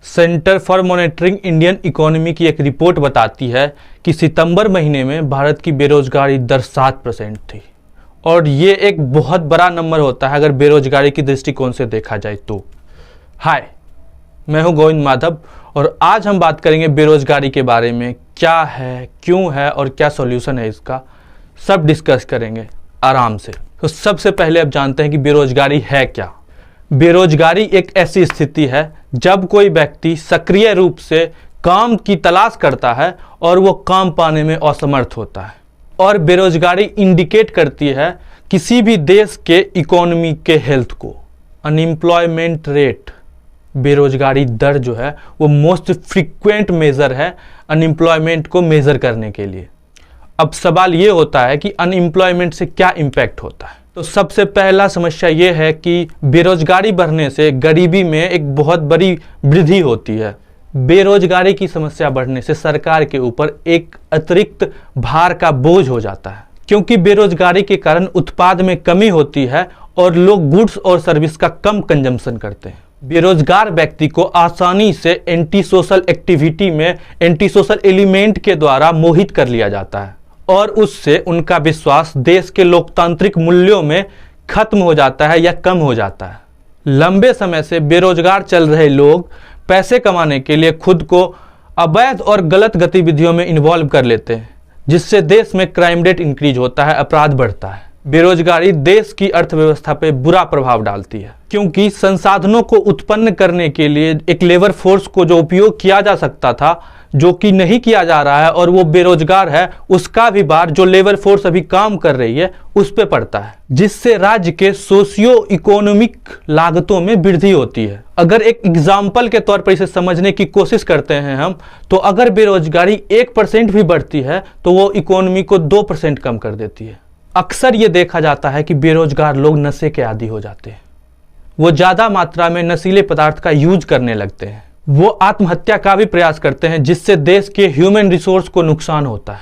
Centre for monitoring Indian economy की एक report बताती है कि सितंबर महीने में भारत की बेरोजगारी दर 7% थी और ये एक बहुत बड़ा नंबर होता है अगर बेरोजगारी की दृष्टिकोण से देखा जाए तो। हाय, मैं हूं गोविंद माधव और आज हम बात करेंगे बेरोजगारी के बारे में। क्या है, क्यों है और क्या सॉल्यूशन है इसका, सब डिस्कस करेंगे आराम से। तो सबसे पहले अब जानते हैं कि बेरोजगारी है क्या। बेरोजगारी एक ऐसी स्थिति है जब कोई व्यक्ति सक्रिय रूप से काम की तलाश करता है और वो काम पाने में असमर्थ होता है। और बेरोजगारी इंडिकेट करती है किसी भी देश के इकोनॉमी के हेल्थ को। अनएम्प्लॉयमेंट रेट, बेरोजगारी दर जो है वो मोस्ट फ्रीक्वेंट मेजर है अनएम्प्लॉयमेंट को मेजर करने के लिए। अब सवाल ये होता है कि अनएम्प्लॉयमेंट से क्या इम्पैक्ट होता है। तो सबसे पहला समस्या ये है कि बेरोजगारी बढ़ने से गरीबी में एक बहुत बड़ी वृद्धि होती है। बेरोजगारी की समस्या बढ़ने से सरकार के ऊपर एक अतिरिक्त भार का बोझ हो जाता है, क्योंकि बेरोजगारी के कारण उत्पाद में कमी होती है और लोग गुड्स और सर्विस का कम कंजम्पशन करते हैं। बेरोजगार व्यक्ति को आसानी से एंटी सोशल एक्टिविटी में एंटी सोशल एलिमेंट के द्वारा मोहित कर लिया जाता है और उससे उनका विश्वास देश के लोकतांत्रिक मूल्यों में खत्म हो जाता है या कम हो जाता है। लंबे समय से बेरोजगार चल रहे लोग पैसे कमाने के लिए खुद को अवैध और गलत गतिविधियों में इन्वॉल्व कर लेते हैं, जिससे देश में क्राइम रेट इंक्रीज होता है, अपराध बढ़ता है। बेरोजगारी देश की अर्थव्यवस्था पे बुरा प्रभाव डालती है, क्योंकि संसाधनों को उत्पन्न करने के लिए एक लेबर फोर्स को जो उपयोग किया जा सकता था, जो कि नहीं किया जा रहा है और वो बेरोजगार है, उसका भी भार जो लेबर फोर्स अभी काम कर रही है उस पे पड़ता है, जिससे राज्य के सोशियो इकोनॉमिक लागतों में वृद्धि होती है। अगर एक एग्जाम्पल के तौर पर इसे समझने की कोशिश करते हैं हम, तो अगर बेरोजगारी 1% भी बढ़ती है तो वो इकोनॉमी को 2% कम कर देती है। अक्सर ये देखा जाता है कि बेरोजगार लोग नशे के आदी हो जाते हैं, वो ज़्यादा मात्रा में नशीले पदार्थ का यूज करने लगते हैं, वो आत्महत्या का भी प्रयास करते हैं, जिससे देश के ह्यूमन रिसोर्स को नुकसान होता है।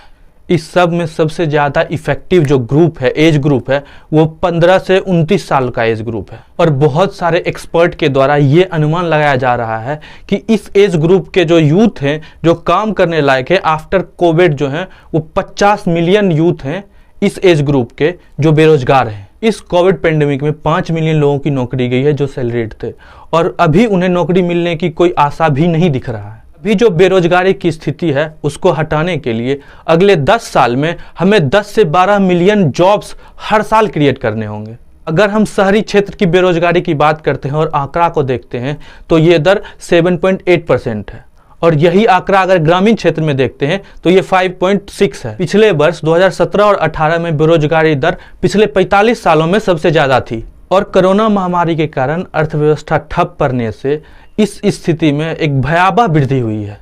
इस सब में सबसे ज़्यादा इफेक्टिव जो ग्रुप है, एज ग्रुप है, वो 15 से 29 साल का एज ग्रुप है। और बहुत सारे एक्सपर्ट के द्वारा ये अनुमान लगाया जा रहा है कि इस एज ग्रुप के जो यूथ हैं जो काम करने लायक है आफ्टर कोविड जो हैं, वो 50 मिलियन यूथ हैं इस एज ग्रुप के जो बेरोजगार हैं। इस कोविड पेंडेमिक में 5 मिलियन लोगों की नौकरी गई है जो सैलरीड थे, और अभी उन्हें नौकरी मिलने की कोई आशा भी नहीं दिख रहा है। अभी जो बेरोजगारी की स्थिति है उसको हटाने के लिए अगले 10 साल में हमें 10 से 12 मिलियन जॉब्स हर साल क्रिएट करने होंगे। अगर हम शहरी क्षेत्र की बेरोजगारी की बात करते हैं और आंकड़ा को देखते हैं तो ये दर 7.8% है, और यही आंकड़ा अगर ग्रामीण क्षेत्र में देखते हैं तो ये 5.6 है। पिछले वर्ष 2017 और 18 में बेरोजगारी दर पिछले 45 सालों में सबसे ज्यादा थी, और कोरोना महामारी के कारण अर्थव्यवस्था ठप पड़ने से इस स्थिति में एक भयावह वृद्धि हुई है।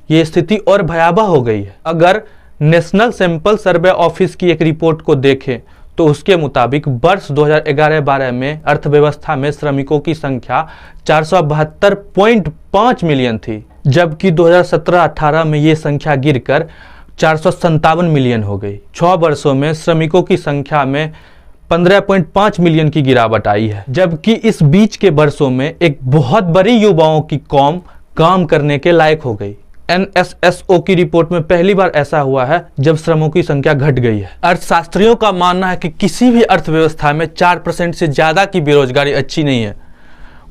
ये स्थिति और भयावह हो गई है। अगर नेशनल सैंपल सर्वे ऑफिस की एक रिपोर्ट को देखें तो उसके मुताबिक वर्ष 2011-12 में अर्थव्यवस्था में श्रमिकों की संख्या 472.5 मिलियन थी, जबकि 2017-18 में ये संख्या गिरकर 457 मिलियन हो गई। 6 वर्षों में श्रमिकों की संख्या में 15.5 मिलियन की गिरावट आई है, जबकि इस बीच के वर्षों में एक बहुत बड़ी युवाओं की कौम काम करने के लायक हो गई। NSSO की रिपोर्ट में पहली बार ऐसा हुआ है जब श्रमों की संख्या घट गई है। अर्थशास्त्रियों का मानना है कि किसी भी अर्थव्यवस्था में 4% से ज्यादा की बेरोजगारी अच्छी नहीं है,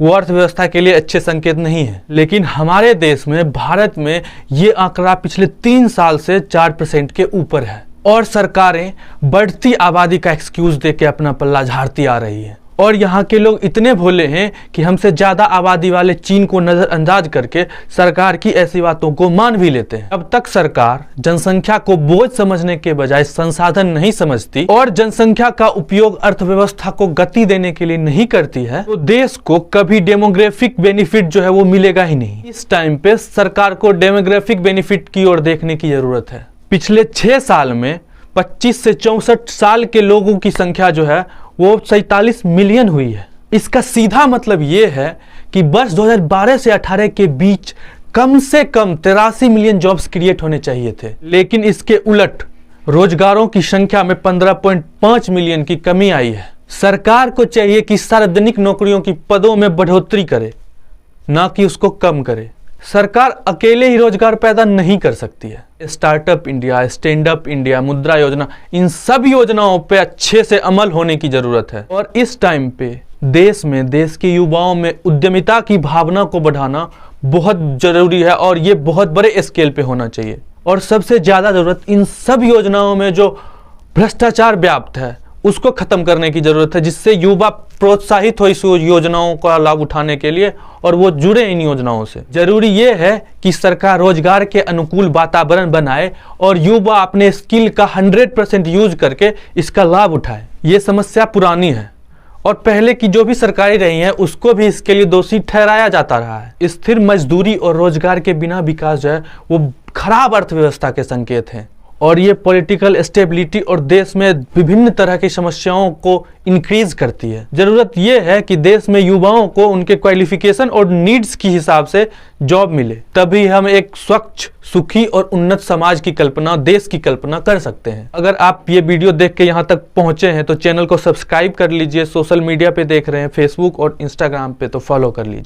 वो अर्थव्यवस्था के लिए अच्छे संकेत नहीं है। लेकिन हमारे देश में, भारत में, ये आंकड़ा पिछले 3 साल से 4% के ऊपर है, और सरकारें बढ़ती आबादी का एक्सक्यूज देके अपना पल्ला झाड़ती आ रही है। और यहाँ के लोग इतने भोले हैं कि हमसे ज्यादा आबादी वाले चीन को नजरअंदाज करके सरकार की ऐसी बातों को मान भी लेते हैं। अब तक सरकार जनसंख्या को बोझ समझने के बजाय संसाधन नहीं समझती और जनसंख्या का उपयोग अर्थव्यवस्था को गति देने के लिए नहीं करती है, तो देश को कभी डेमोग्राफिक बेनिफिट जो है वो मिलेगा ही नहीं। इस टाइम पे सरकार को डेमोग्राफिक बेनिफिट की ओर देखने की जरूरत है। पिछले 6 साल में 25 से 64 साल के लोगों की संख्या जो है वो 47 मिलियन हुई है। इसका सीधा मतलब ये है कि वर्ष 2012 से 18 के बीच कम से कम 83 मिलियन जॉब्स क्रिएट होने चाहिए थे, लेकिन इसके उलट रोजगारों की संख्या में 15.5 मिलियन की कमी आई है। सरकार को चाहिए कि सार्वजनिक नौकरियों की पदों में बढ़ोतरी करे, ना कि उसको कम करे। सरकार अकेले ही रोजगार पैदा नहीं कर सकती है। Startup India, stand up India, मुद्रा योजना, इन सब योजनाओं पे अच्छे से अमल होने की जरूरत है। और इस टाइम पे देश के युवाओं में उद्यमिता की भावना को बढ़ाना बहुत जरूरी है और ये बहुत बड़े स्केल पे होना चाहिए। और सबसे ज्यादा जरूरत इन सब योजनाओं में जो भ्रष्टाचार व्याप्त है उसको खत्म करने की जरूरत है, जिससे युवा प्रोत्साहित हो इस योजनाओं का लाभ उठाने के लिए और वो जुड़े इन योजनाओं से। जरूरी ये है कि सरकार रोजगार के अनुकूल वातावरण बनाए और युवा अपने स्किल का 100% यूज करके इसका लाभ उठाए। ये समस्या पुरानी है और पहले की जो भी सरकारें रही हैं उसको भी इसके लिए दोषी ठहराया जाता रहा है। स्थिर मजदूरी और रोजगार के बिना विकास जो है वो खराब अर्थव्यवस्था के संकेत हैं और ये पॉलिटिकल स्टेबिलिटी और देश में विभिन्न तरह की समस्याओं को इंक्रीज करती है। जरूरत ये है कि देश में युवाओं को उनके क्वालिफिकेशन और नीड्स के हिसाब से जॉब मिले, तभी हम एक स्वच्छ, सुखी और उन्नत समाज की कल्पना, देश की कल्पना कर सकते हैं। अगर आप ये वीडियो देख के यहाँ तक पहुंचे हैं तो चैनल को सब्सक्राइब कर लीजिए। सोशल मीडिया पे देख रहे हैं, फेसबुक और इंस्टाग्राम पे, तो फॉलो कर लीजिए।